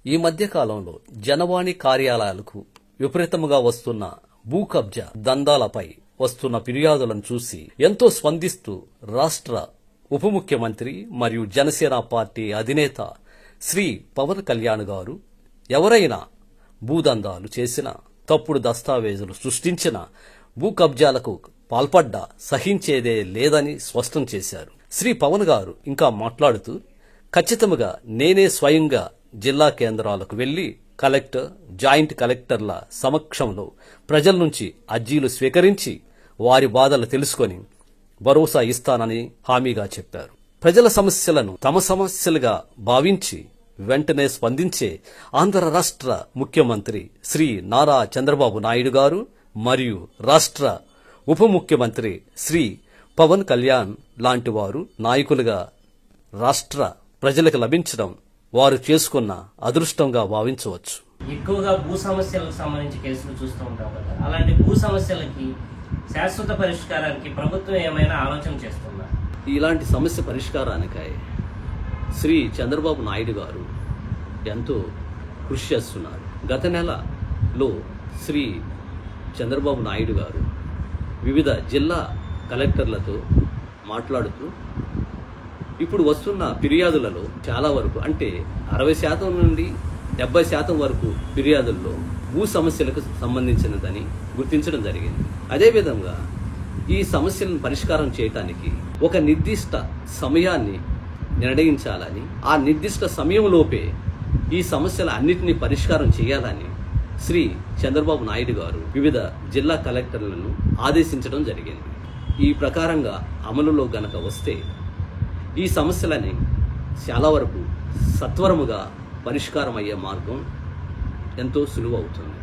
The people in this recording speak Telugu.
ఈ మధ్య కాలంలో జనవాణి కార్యాలయాలకు విపరీతముగా వస్తున్న భూ కబ్జా దందాలపై వస్తున్న ఫిర్యాదులను చూసి ఎంతో స్పందిస్తూ రాష్ట్ర ఉప ముఖ్యమంత్రి మరియు జనసేన పార్టీ అధినేత శ్రీ పవన్ కళ్యాణ్ గారు ఎవరైనా భూదందాలు చేసిన, తప్పుడు దస్తావేజులు సృష్టించిన, భూ కబ్జాలకు పాల్పడ్డా సహించేదే లేదని స్పష్టం చేశారు. శ్రీ పవన్ గారు ఇంకా మాట్లాడుతూ, ఖచ్చితంగా నేనే స్వయంగా జిల్లా కేంద్రాలకు వెళ్లి కలెక్టర్, జాయింట్ కలెక్టర్ల సమక్షంలో ప్రజల నుంచి అర్జీలు స్వీకరించి వారి బాధలు తెలుసుకొని భరోసా ఇస్తానని హామీగా చెప్పారు. ప్రజల సమస్యలను తమ సమస్యలుగా భావించి వెంటనే స్పందించే ఆంధ్ర రాష్ట్ర ముఖ్యమంత్రి శ్రీ నారా చంద్రబాబు నాయుడు గారు మరియు రాష్ట్ర ఉప ముఖ్యమంత్రి శ్రీ పవన్ కళ్యాణ్ లాంటి వారు నాయకులుగా రాష్ట్ర ప్రజలకు లభించడం వారు చేసుకున్న అదృష్టంగా భావించవచ్చు. ఎక్కువగా భూ సమస్యలకు సంబంధించి కేసులు చూస్తూ ఉంటాం కదా, అలాంటి భూ సమస్యలకి శాశ్వత పరిష్కారానికి ప్రభుత్వం ఏమైనా ఆలోచన చేస్తుందా? ఇలాంటి సమస్య పరిష్కారానికై శ్రీ చంద్రబాబు నాయుడు గారు ఎంతో కృషి చేస్తున్నారు. గత నెలలో శ్రీ చంద్రబాబు నాయుడు గారు వివిధ జిల్లా కలెక్టర్లతో మాట్లాడుతూ ఇప్పుడు వస్తున్న ఫిర్యాదులలో చాలా వరకు, అంటే 60% నుండి 70% వరకు ఫిర్యాదుల్లో భూ సమస్యలకు సంబంధించినదని గుర్తించడం జరిగింది. అదేవిధంగా ఈ సమస్యలను పరిష్కారం చేయటానికి ఒక నిర్దిష్ట సమయాన్ని నిర్ణయించాలని, ఆ నిర్దిష్ట సమయంలోపే ఈ సమస్యల అన్నిటినీ పరిష్కారం చేయాలని శ్రీ చంద్రబాబు నాయుడు గారు వివిధ జిల్లా కలెక్టర్లను ఆదేశించడం జరిగింది. ఈ ప్రకారంగా అమలులో గనక వస్తే ఈ సమస్యలని చాలా వరకు సత్వరముగా పరిష్కారం అయ్యే మార్గం ఎంతో సులువు అవుతుంది.